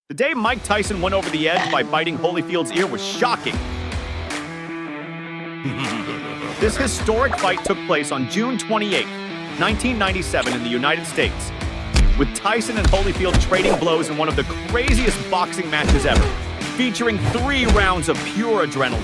The day Mike Tyson went over the edge by biting Holyfield's ear was shocking. This historic fight took place on June 28, 1997 in the United States, with Tyson and Holyfield trading blows in one of the craziest boxing matches ever, featuring 3 rounds of pure adrenaline.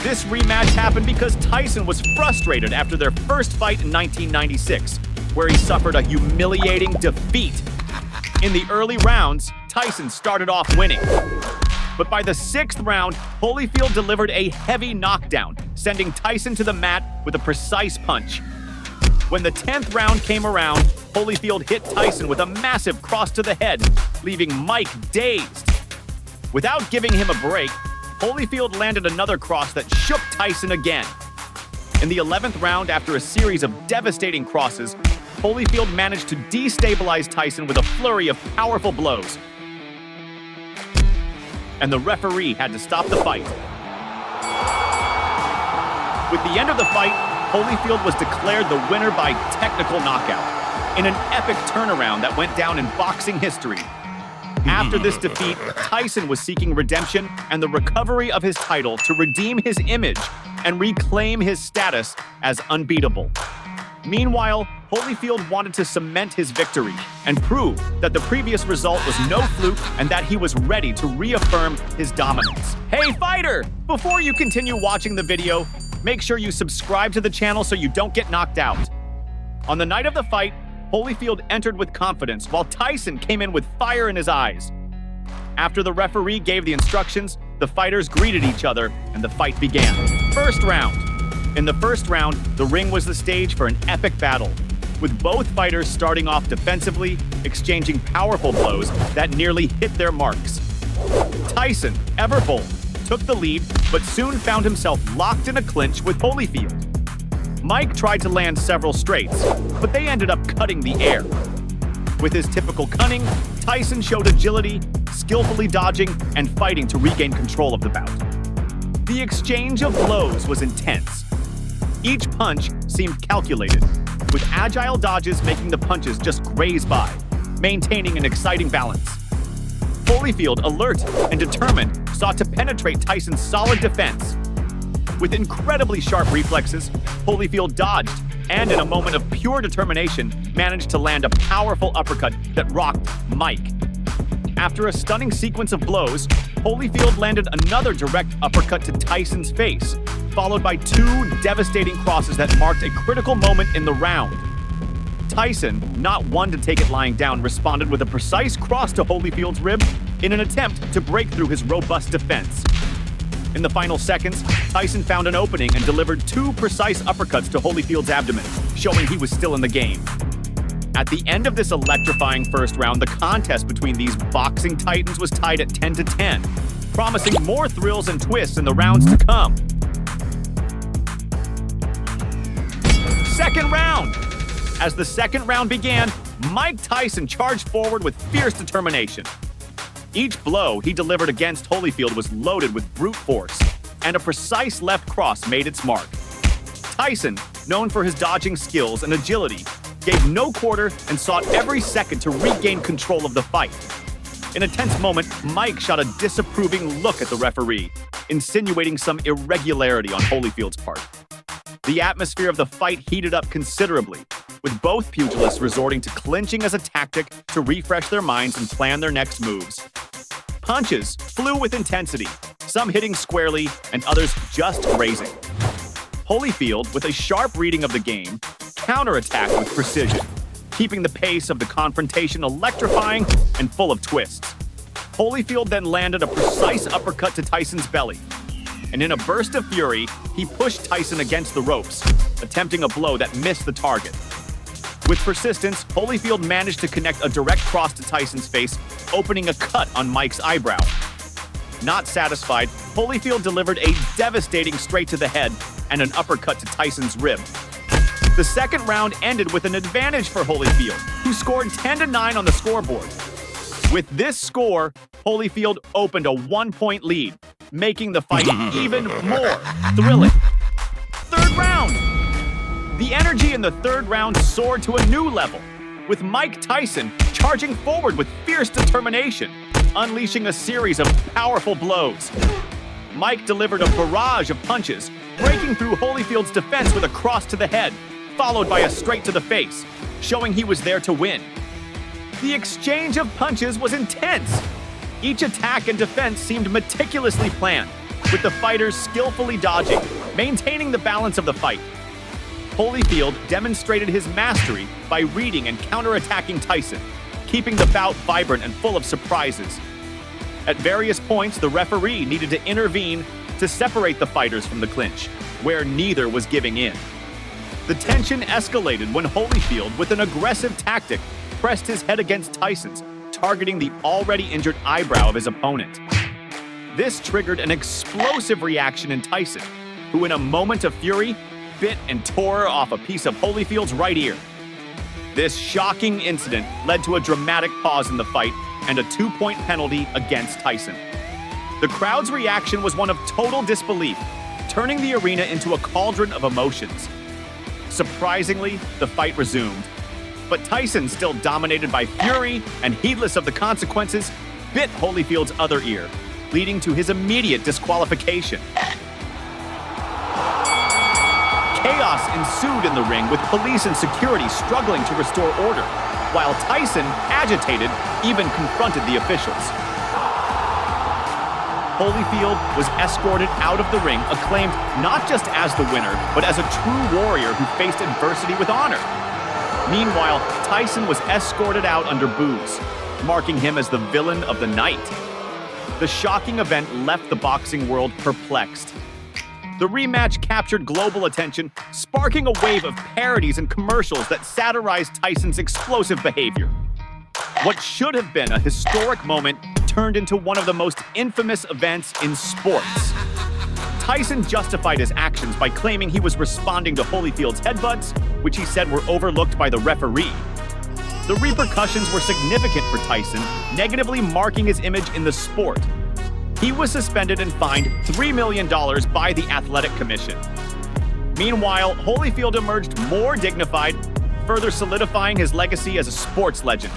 This rematch happened because Tyson was frustrated after their first fight in 1996, where he suffered a humiliating defeat. In the early rounds, Tyson started off winning. But by the 6th round, Holyfield delivered a heavy knockdown, sending Tyson to the mat with a precise punch. When the 10th round came around, Holyfield hit Tyson with a massive cross to the head, leaving Mike dazed. Without giving him a break, Holyfield landed another cross that shook Tyson again. In the 11th round, after a series of devastating crosses, Holyfield managed to destabilize Tyson with a flurry of powerful blows. And the referee had to stop the fight. With the end of the fight, Holyfield was declared the winner by technical knockout, in an epic turnaround that went down in boxing history. After this defeat, Tyson was seeking redemption and the recovery of his title to redeem his image and reclaim his status as unbeatable. Meanwhile, Holyfield wanted to cement his victory and prove that the previous result was no fluke and that he was ready to reaffirm his dominance. Hey fighter! Before you continue watching the video, make sure you subscribe to the channel so you don't get knocked out. On the night of the fight, Holyfield entered with confidence while Tyson came in with fire in his eyes. After the referee gave the instructions, the fighters greeted each other and the fight began. First round. In the first round, the ring was the stage for an epic battle, with both fighters starting off defensively, exchanging powerful blows that nearly hit their marks. Tyson, ever bold, took the lead, but soon found himself locked in a clinch with Holyfield. Mike tried to land several straights, but they ended up cutting the air. With his typical cunning, Tyson showed agility, skillfully dodging and fighting to regain control of the bout. The exchange of blows was intense. Each punch seemed calculated, with agile dodges making the punches just graze by, maintaining an exciting balance. Holyfield, alert and determined, sought to penetrate Tyson's solid defense. With incredibly sharp reflexes, Holyfield dodged and, in a moment of pure determination, managed to land a powerful uppercut that rocked Mike. After a stunning sequence of blows, Holyfield landed another direct uppercut to Tyson's face, followed by 2 devastating crosses that marked a critical moment in the round. Tyson, not one to take it lying down, responded with a precise cross to Holyfield's rib in an attempt to break through his robust defense. In the final seconds, Tyson found an opening and delivered 2 precise uppercuts to Holyfield's abdomen, showing he was still in the game. At the end of this electrifying first round, the contest between these boxing titans was tied at 10-10, promising more thrills and twists in the rounds to come. Second round. As the second round began, Mike Tyson charged forward with fierce determination. Each blow he delivered against Holyfield was loaded with brute force, and a precise left cross made its mark. Tyson, known for his dodging skills and agility, gave no quarter and sought every second to regain control of the fight. In a tense moment, Mike shot a disapproving look at the referee, insinuating some irregularity on Holyfield's part. The atmosphere of the fight heated up considerably, with both pugilists resorting to clinching as a tactic to refresh their minds and plan their next moves. Punches flew with intensity, some hitting squarely and others just grazing. Holyfield, with a sharp reading of the game, counterattacked with precision, keeping the pace of the confrontation electrifying and full of twists. Holyfield then landed a precise uppercut to Tyson's belly, and in a burst of fury, he pushed Tyson against the ropes, attempting a blow that missed the target. With persistence, Holyfield managed to connect a direct cross to Tyson's face, opening a cut on Mike's eyebrow. Not satisfied, Holyfield delivered a devastating straight to the head and an uppercut to Tyson's rib. The second round ended with an advantage for Holyfield, who scored 10-9 on the scoreboard. With this score, Holyfield opened a 1-point lead, making the fight even more thrilling. Third round. The energy in the third round soared to a new level, with Mike Tyson charging forward with fierce determination. unleashing a series of powerful blows. Mike delivered a barrage of punches, breaking through Holyfield's defense with a cross to the head, followed by a straight to the face, showing he was there to win. The exchange of punches was intense. Each attack and defense seemed meticulously planned, with the fighters skillfully dodging, maintaining the balance of the fight. Holyfield demonstrated his mastery by reading and counterattacking Tyson, keeping the bout vibrant and full of surprises. At various points, the referee needed to intervene to separate the fighters from the clinch, where neither was giving in. The tension escalated when Holyfield, with an aggressive tactic, pressed his head against Tyson's, targeting the already injured eyebrow of his opponent. This triggered an explosive reaction in Tyson, who in a moment of fury, bit and tore off a piece of Holyfield's right ear. This shocking incident led to a dramatic pause in the fight and a 2-point penalty against Tyson. The crowd's reaction was one of total disbelief, turning the arena into a cauldron of emotions. Surprisingly, the fight resumed. But Tyson, still dominated by fury and heedless of the consequences, bit Holyfield's other ear, leading to his immediate disqualification. Chaos ensued in the ring, with police and security struggling to restore order, while Tyson, agitated, even confronted the officials. Holyfield was escorted out of the ring, acclaimed not just as the winner, but as a true warrior who faced adversity with honor. Meanwhile, Tyson was escorted out under boos, marking him as the villain of the night. The shocking event left the boxing world perplexed. The rematch captured global attention, sparking a wave of parodies and commercials that satirized Tyson's explosive behavior. What should have been a historic moment turned into one of the most infamous events in sports. Tyson justified his actions by claiming he was responding to Holyfield's headbutts, which he said were overlooked by the referee. The repercussions were significant for Tyson, negatively marking his image in the sport. He was suspended and fined $3 million by the Athletic Commission. Meanwhile, Holyfield emerged more dignified, further solidifying his legacy as a sports legend.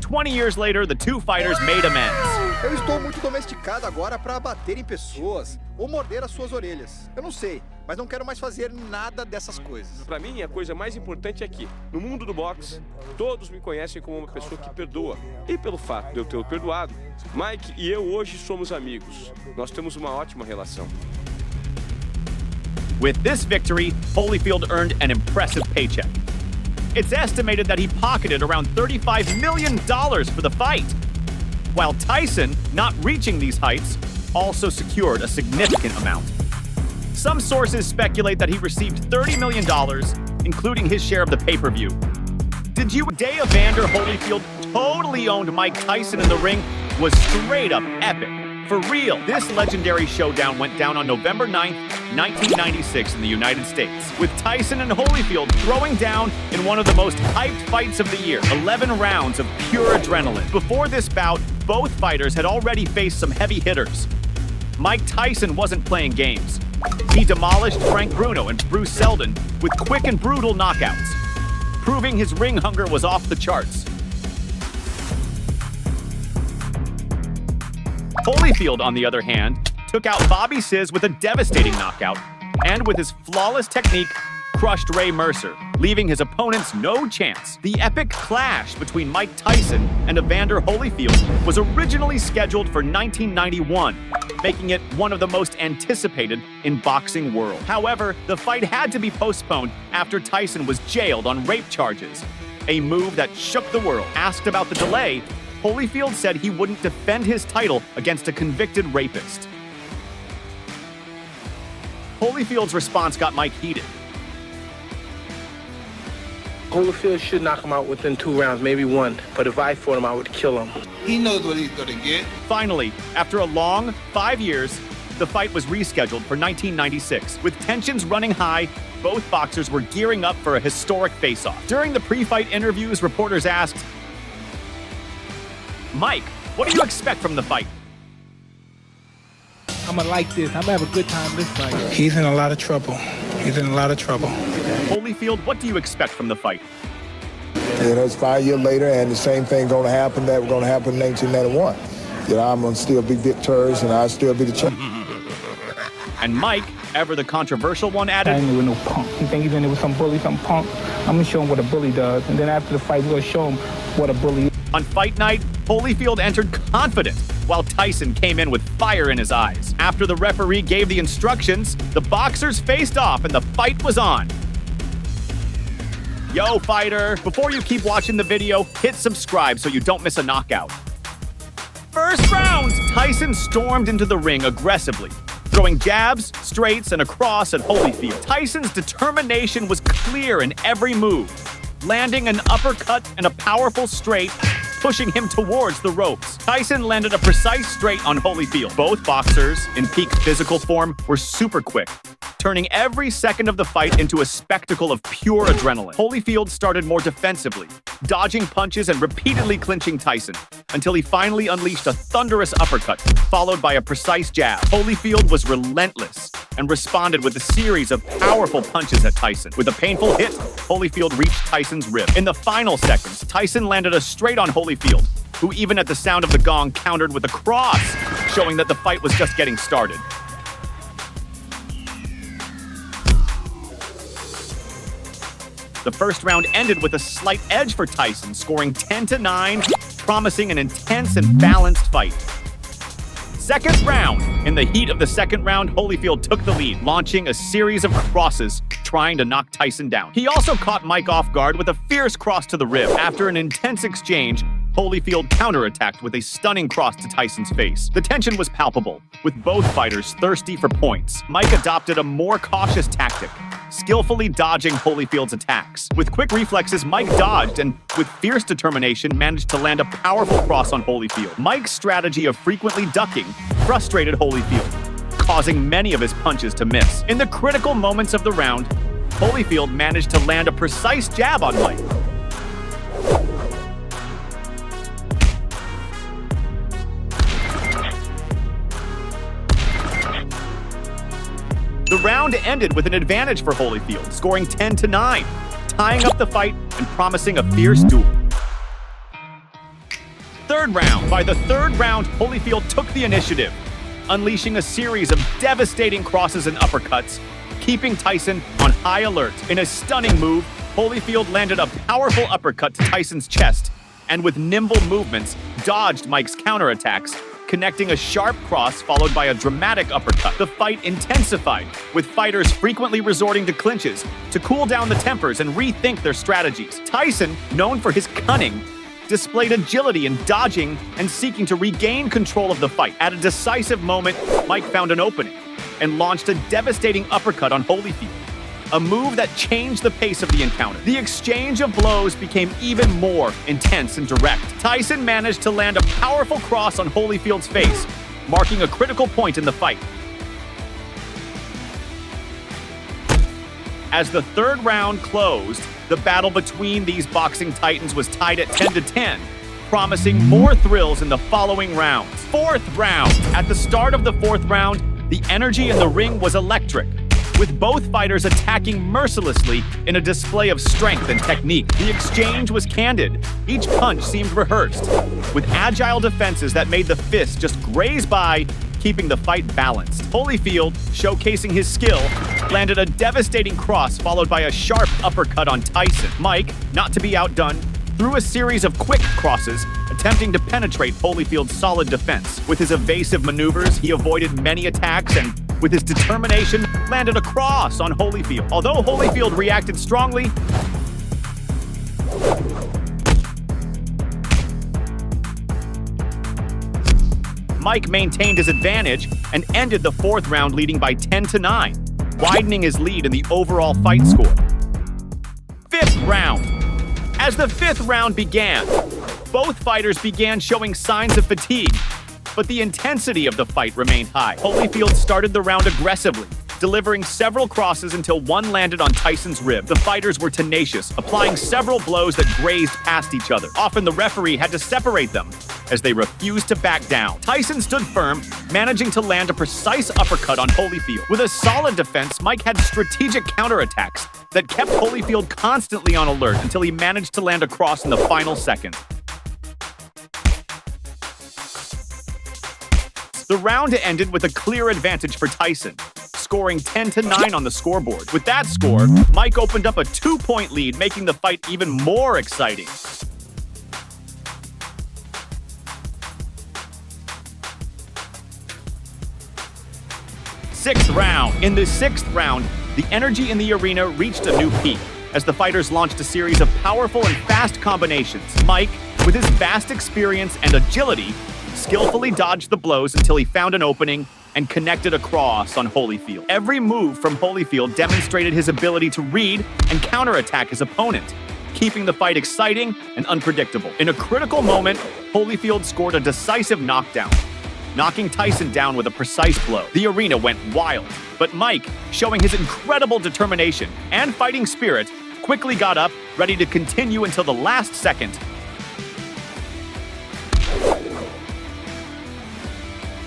20 years later, the two fighters made amends. Eu estou muito domesticado agora para bater em pessoas ou morder as suas orelhas. Eu não sei, mas não quero mais fazer nada dessas coisas. Para mim, a coisa mais importante é que, no mundo do boxe, todos me conhecem como uma pessoa que perdoa. E pelo fato de eu ter perdoado, Mike e eu hoje somos amigos. Nós temos uma ótima relação. With this victory, Holyfield earned an impressive paycheck. It's estimated that he pocketed around $35 million for the fight, while Tyson, not reaching these heights, also secured a significant amount. Some sources speculate that he received $30 million, including his share of the pay-per-view. Did you day Evander Holyfield totally owned Mike Tyson in the ring was straight up epic. For real, this legendary showdown went down on November 9th, 1996 in the United States, with Tyson and Holyfield throwing down in one of the most hyped fights of the year, 11 rounds of pure adrenaline. Before this bout, both fighters had already faced some heavy hitters. Mike Tyson wasn't playing games. He demolished Frank Bruno and Bruce Seldon with quick and brutal knockouts, proving his ring hunger was off the charts. Holyfield, on the other hand, took out Bobby Sizz with a devastating knockout, and with his flawless technique, crushed Ray Mercer, leaving his opponents no chance. The epic clash between Mike Tyson and Evander Holyfield was originally scheduled for 1991, making it one of the most anticipated in boxing world. However, the fight had to be postponed after Tyson was jailed on rape charges, a move that shook the world. Asked about the delay, Holyfield said he wouldn't defend his title against a convicted rapist. Holyfield's response got Mike heated. Holyfield should knock him out within 2 rounds, maybe 1. But if I fought him, I would kill him. He knows what he's gonna get. Finally, after a long 5 years, the fight was rescheduled for 1996. With tensions running high, both boxers were gearing up for a historic face-off. During the pre-fight interviews, reporters asked, Mike, what do you expect from the fight? I'm gonna like this. I'm gonna have a good time this fight. He's in a lot of trouble. He's in a lot of trouble. Holyfield, what do you expect from the fight? You know, it's 5 years later, and the same thing going to happen that was going to happen in 1991. You know, I'm going to still be victorious, and I'll still be the champion. And Mike, ever the controversial one, I added, ain't with no punk. You think he's in there with some bully, some punk? I'm gonna show him what a bully does, and then after the fight, we're gonna show him what a bully is. on fight night, Holyfield entered confident, while Tyson came in with fire in his eyes. After the referee gave the instructions, the boxers faced off and the fight was on. Yo, fighter, before you keep watching the video, hit subscribe so you don't miss a knockout. First round, Tyson stormed into the ring aggressively, throwing jabs, straights, and a cross at Holyfield. Tyson's determination was clear in every move, landing an uppercut and a powerful straight, pushing him towards the ropes. Tyson landed a precise straight on Holyfield. Both boxers, in peak physical form, were super quick, turning every second of the fight into a spectacle of pure adrenaline. Holyfield started more defensively, dodging punches and repeatedly clinching Tyson, until he finally unleashed a thunderous uppercut, followed by a precise jab. Holyfield was relentless and responded with a series of powerful punches at Tyson. With a painful hit, Holyfield reached Tyson's rib. In the final seconds, Tyson landed a straight on Holyfield, who even at the sound of the gong countered with a cross, showing that the fight was just getting started. The first round ended with a slight edge for Tyson, scoring 10-9, promising an intense and balanced fight. Second round. In the heat of the second round, Holyfield took the lead, launching a series of crosses, trying to knock Tyson down. He also caught Mike off guard with a fierce cross to the rib. After an intense exchange, Holyfield counterattacked with a stunning cross to Tyson's face. The tension was palpable, with both fighters thirsty for points. Mike adopted a more cautious tactic, skillfully dodging Holyfield's attacks. With quick reflexes, Mike dodged and, with fierce determination, managed to land a powerful cross on Holyfield. Mike's strategy of frequently ducking frustrated Holyfield, causing many of his punches to miss. In the critical moments of the round, Holyfield managed to land a precise jab on Mike. The round ended with an advantage for Holyfield, scoring 10-9, tying up the fight and promising a fierce duel. Third round. By the third round, Holyfield took the initiative, unleashing a series of devastating crosses and uppercuts, keeping Tyson on high alert. In a stunning move, Holyfield landed a powerful uppercut to Tyson's chest, and with nimble movements, dodged Mike's counterattacks, connecting a sharp cross followed by a dramatic uppercut. The fight intensified, with fighters frequently resorting to clinches to cool down the tempers and rethink their strategies. Tyson, known for his cunning, displayed agility in dodging and seeking to regain control of the fight. At a decisive moment, Mike found an opening and launched a devastating uppercut on Holyfield, a move that changed the pace of the encounter. The exchange of blows became even more intense and direct. Tyson managed to land a powerful cross on Holyfield's face, marking a critical point in the fight. As the third round closed, the battle between these boxing titans was tied at 10-10, promising more thrills in the following rounds. Fourth round. At the start of the fourth round, the energy in the ring was electric, with both fighters attacking mercilessly in a display of strength and technique. The exchange was candid. Each punch seemed rehearsed, with agile defenses that made the fists just graze by, keeping the fight balanced. Holyfield, showcasing his skill, landed a devastating cross followed by a sharp uppercut on Tyson. Mike, not to be outdone, threw a series of quick crosses, attempting to penetrate Holyfield's solid defense. With his evasive maneuvers, he avoided many attacks and, with his determination, landed a cross on Holyfield. Although Holyfield reacted strongly, Mike maintained his advantage and ended the fourth round leading by 10-9, widening his lead in the overall fight score. Fifth round. As the fifth round began, both fighters began showing signs of fatigue, but the intensity of the fight remained high. Holyfield started the round aggressively, delivering several crosses until one landed on Tyson's rib. The fighters were tenacious, applying several blows that grazed past each other. Often the referee had to separate them, as they refused to back down. Tyson stood firm, managing to land a precise uppercut on Holyfield. With a solid defense, Mike had strategic counterattacks that kept Holyfield constantly on alert until he managed to land a cross in the final second. The round ended with a clear advantage for Tyson, scoring 10-9 on the scoreboard. With that score, Mike opened up a 2-point lead, making the fight even more exciting. Sixth round. In the sixth round, the energy in the arena reached a new peak as the fighters launched a series of powerful and fast combinations. Mike, with his vast experience and agility, skillfully dodged the blows until he found an opening and connected a cross on Holyfield. Every move from Holyfield demonstrated his ability to read and counterattack his opponent, keeping the fight exciting and unpredictable. In a critical moment, Holyfield scored a decisive knockdown, knocking Tyson down with a precise blow. The arena went wild, but Mike, showing his incredible determination and fighting spirit, quickly got up, ready to continue until the last second.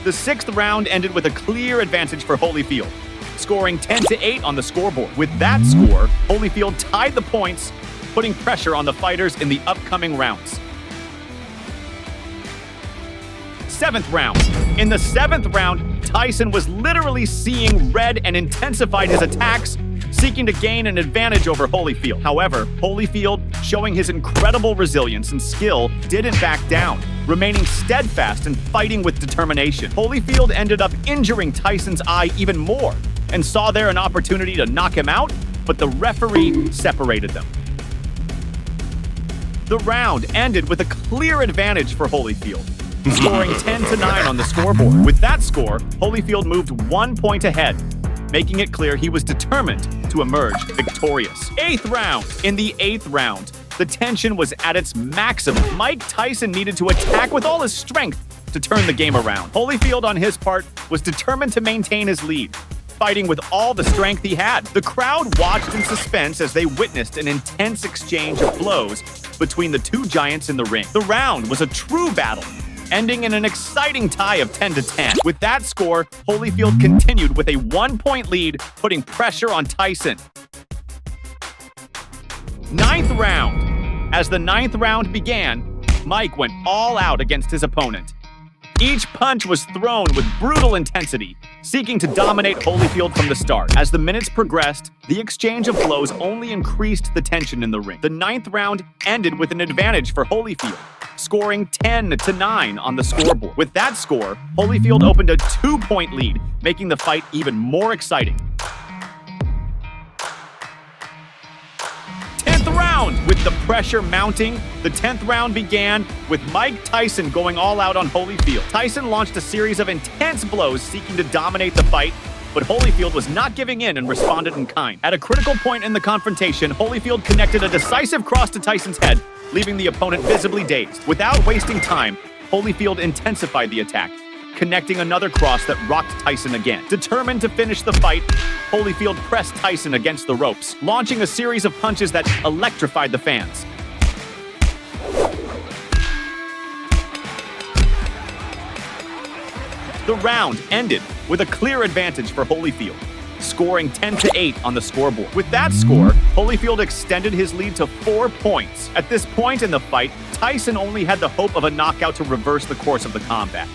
The sixth round ended with a clear advantage for Holyfield, scoring 10-8 on the scoreboard. With that score, Holyfield tied the points, putting pressure on the fighters in the upcoming rounds. Seventh round. In the seventh round, Tyson was literally seeing red and intensified his attacks, seeking to gain an advantage over Holyfield. However, Holyfield, showing his incredible resilience and skill, didn't back down, remaining steadfast and fighting with determination. Holyfield ended up injuring Tyson's eye even more and saw there an opportunity to knock him out, but the referee separated them. The round ended with a clear advantage for Holyfield, scoring 10-9 on the scoreboard. With that score, Holyfield moved 1 point ahead, making it clear he was determined to emerge victorious. Eighth round. In the eighth round, the tension was at its maximum. Mike Tyson needed to attack with all his strength to turn the game around. Holyfield, on his part, was determined to maintain his lead, fighting with all the strength he had. The crowd watched in suspense as they witnessed an intense exchange of blows between the two giants in the ring. The round was a true battle, ending in an exciting tie of 10-10. With that score, Holyfield continued with a 1-point lead, putting pressure on Tyson. Ninth round. As the ninth round began, Mike went all out against his opponent. Each punch was thrown with brutal intensity, seeking to dominate Holyfield from the start. As the minutes progressed, the exchange of blows only increased the tension in the ring. The ninth round ended with an advantage for Holyfield, scoring 10-9 on the scoreboard. With that score, Holyfield opened a 2-point lead, making the fight even more exciting. 10th round. With the pressure mounting, the 10th round began with Mike Tyson going all out on Holyfield. Tyson launched a series of intense blows seeking to dominate the fight, but Holyfield was not giving in and responded in kind. At a critical point in the confrontation, Holyfield connected a decisive cross to Tyson's head, leaving the opponent visibly dazed. Without wasting time, Holyfield intensified the attack, connecting another cross that rocked Tyson again. Determined to finish the fight, Holyfield pressed Tyson against the ropes, launching a series of punches that electrified the fans. The round ended with a clear advantage for Holyfield, scoring 10-8 on the scoreboard. With that score, Holyfield extended his lead to 4 points. At this point in the fight, Tyson only had the hope of a knockout to reverse the course of the combat.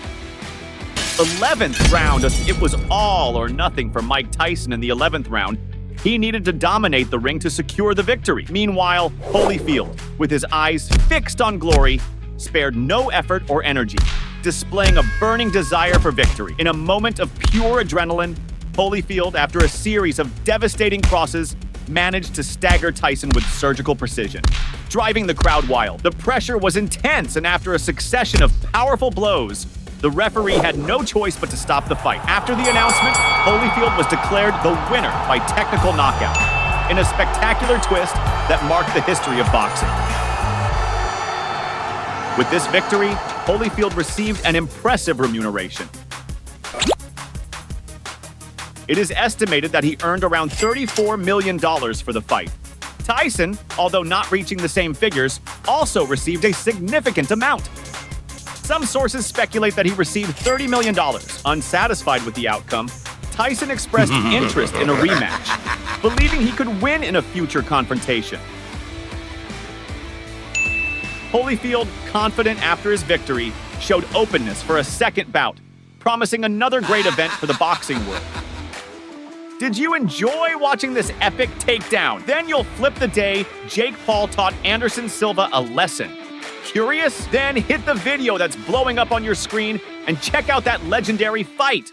11th round, it was all or nothing for Mike Tyson in the 11th round. He needed to dominate the ring to secure the victory. Meanwhile, Holyfield, with his eyes fixed on glory, spared no effort or energy, displaying a burning desire for victory. In a moment of pure adrenaline, Holyfield, after a series of devastating crosses, managed to stagger Tyson with surgical precision, driving the crowd wild. The pressure was intense, and after a succession of powerful blows, the referee had no choice but to stop the fight. After the announcement, Holyfield was declared the winner by technical knockout, in a spectacular twist that marked the history of boxing. With this victory, Holyfield received an impressive remuneration. It is estimated that he earned around $34 million for the fight. Tyson, although not reaching the same figures, also received a significant amount. Some sources speculate that he received $30 million. Unsatisfied with the outcome, Tyson expressed interest in a rematch, believing he could win in a future confrontation. Holyfield, confident after his victory, showed openness for a second bout, promising another great event for the boxing world. Did you enjoy watching this epic takedown? Then you'll flip the day Jake Paul taught Anderson Silva a lesson. Curious? Then hit the video that's blowing up on your screen and check out that legendary fight.